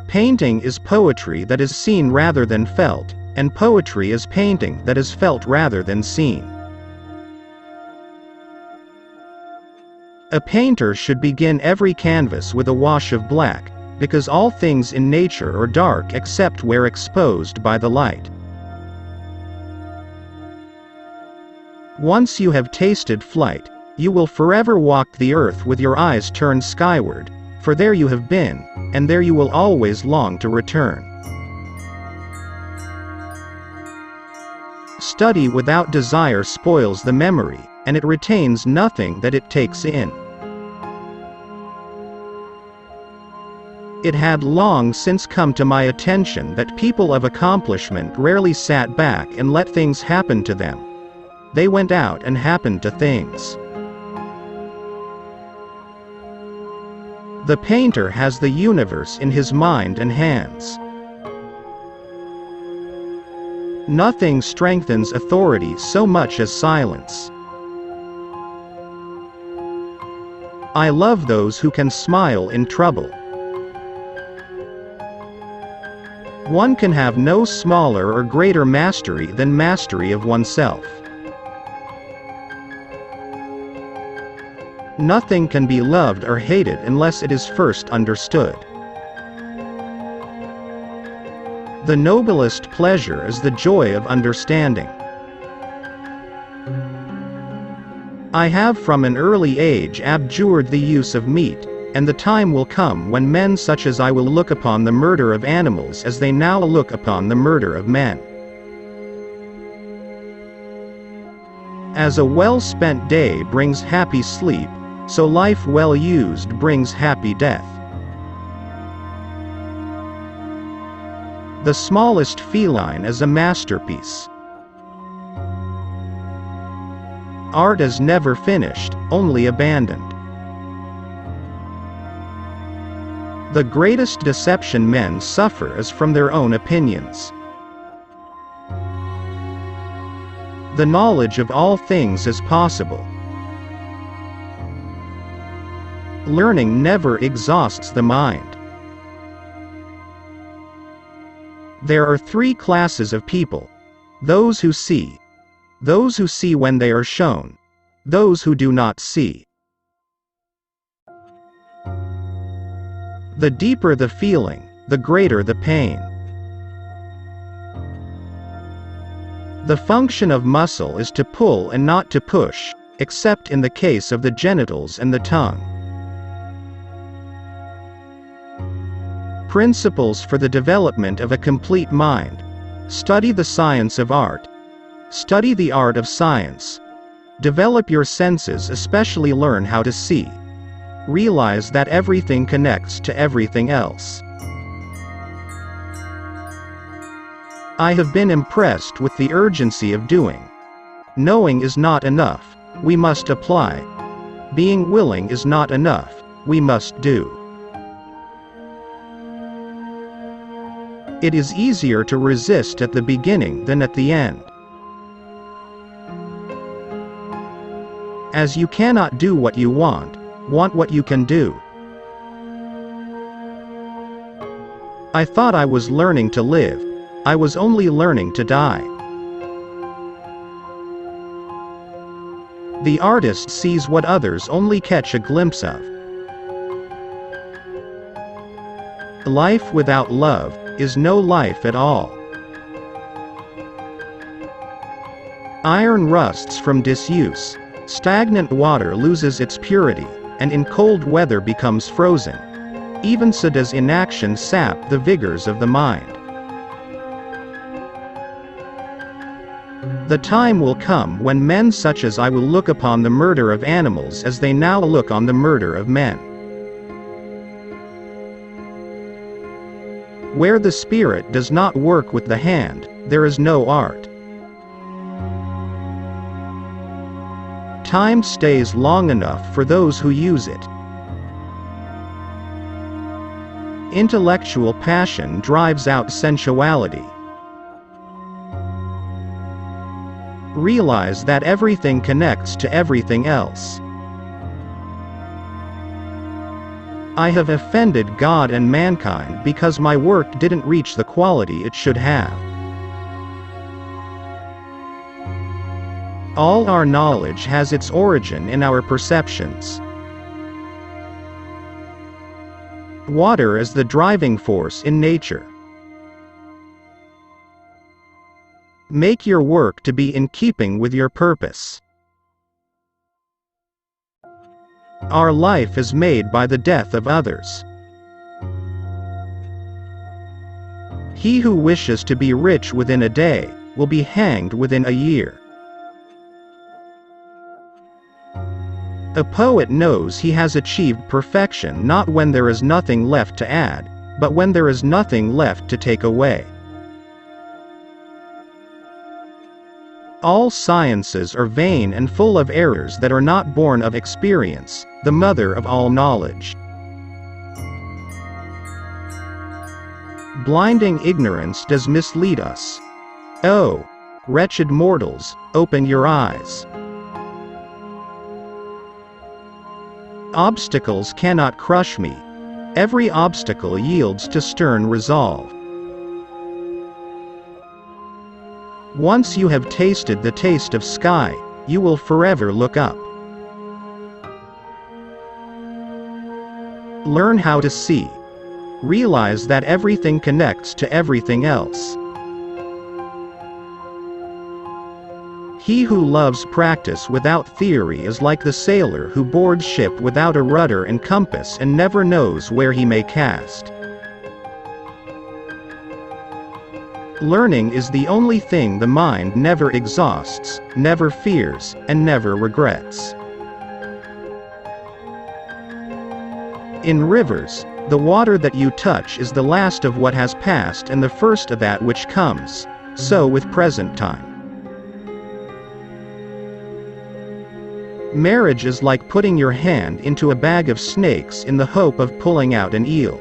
Painting is poetry that is seen rather than felt, and poetry is painting that is felt rather than seen. A painter should begin every canvas with a wash of black, because all things in nature are dark except where exposed by the light. Once you have tasted flight, you will forever walk the earth with your eyes turned skyward, for there you have been, and there you will always long to return. Study without desire spoils the memory, and it retains nothing that it takes in. It had long since come to my attention that people of accomplishment rarely sat back and let things happen to them. They went out and happened to things. The painter has the universe in his mind and hands. Nothing strengthens authority so much as silence. I love those who can smile in trouble. One can have no smaller or greater mastery than mastery of oneself. Nothing can be loved or hated unless it is first understood. The noblest pleasure is the joy of understanding. I have from an early age abjured the use of meat, and the time will come when men such as I will look upon the murder of animals as they now look upon the murder of men. As a well-spent day brings happy sleep, so life well used brings happy death. The smallest feline is a masterpiece. Art is never finished, only abandoned. The greatest deception men suffer is from their own opinions. The knowledge of all things is possible. Learning never exhausts the mind. There are three classes of people: those who see when they are shown, those who do not see. The deeper the feeling, the greater the pain. The function of muscle is to pull and not to push, except in the case of the genitals and the tongue. Principles for the development of a complete mind. Study the science of art. Study the art of science. Develop your senses, especially learn how to see. Realize that everything connects to everything else. I have been impressed with the urgency of doing. Knowing is not enough, we must apply. Being willing is not enough, we must do. It is easier to resist at the beginning than at the end. As you cannot do what you want what you can do. I thought I was learning to live. I was only learning to die. The artist sees what others only catch a glimpse of. Life without love is no life at all. Iron rusts from disuse. Stagnant water loses its purity, and in cold weather becomes frozen. Even so does inaction sap the vigors of the mind. The time will come when men such as I will look upon the murder of animals as they now look on the murder of men. Where the spirit does not work with the hand, there is no art. Time stays long enough for those who use it. Intellectual passion drives out sensuality. Realize that everything connects to everything else. I have offended God and mankind because my work didn't reach the quality it should have. All our knowledge has its origin in our perceptions. Water is the driving force in nature. Make your work to be in keeping with your purpose. Our life is made by the death of others. He who wishes to be rich within a day, will be hanged within a year. A poet knows he has achieved perfection not when there is nothing left to add, but when there is nothing left to take away. All sciences are vain and full of errors that are not born of experience, the mother of all knowledge. Blinding ignorance does mislead us. Oh, wretched mortals, open your eyes. Obstacles cannot crush me. Every obstacle yields to stern resolve. Once you have tasted the taste of sky, you will forever look up. Learn how to see. Realize that everything connects to everything else. He who loves practice without theory is like the sailor who boards ship without a rudder and compass and never knows where he may cast. Learning is the only thing the mind never exhausts, never fears, and never regrets. In rivers, the water that you touch is the last of what has passed and the first of that which comes, so with present time. Marriage is like putting your hand into a bag of snakes in the hope of pulling out an eel.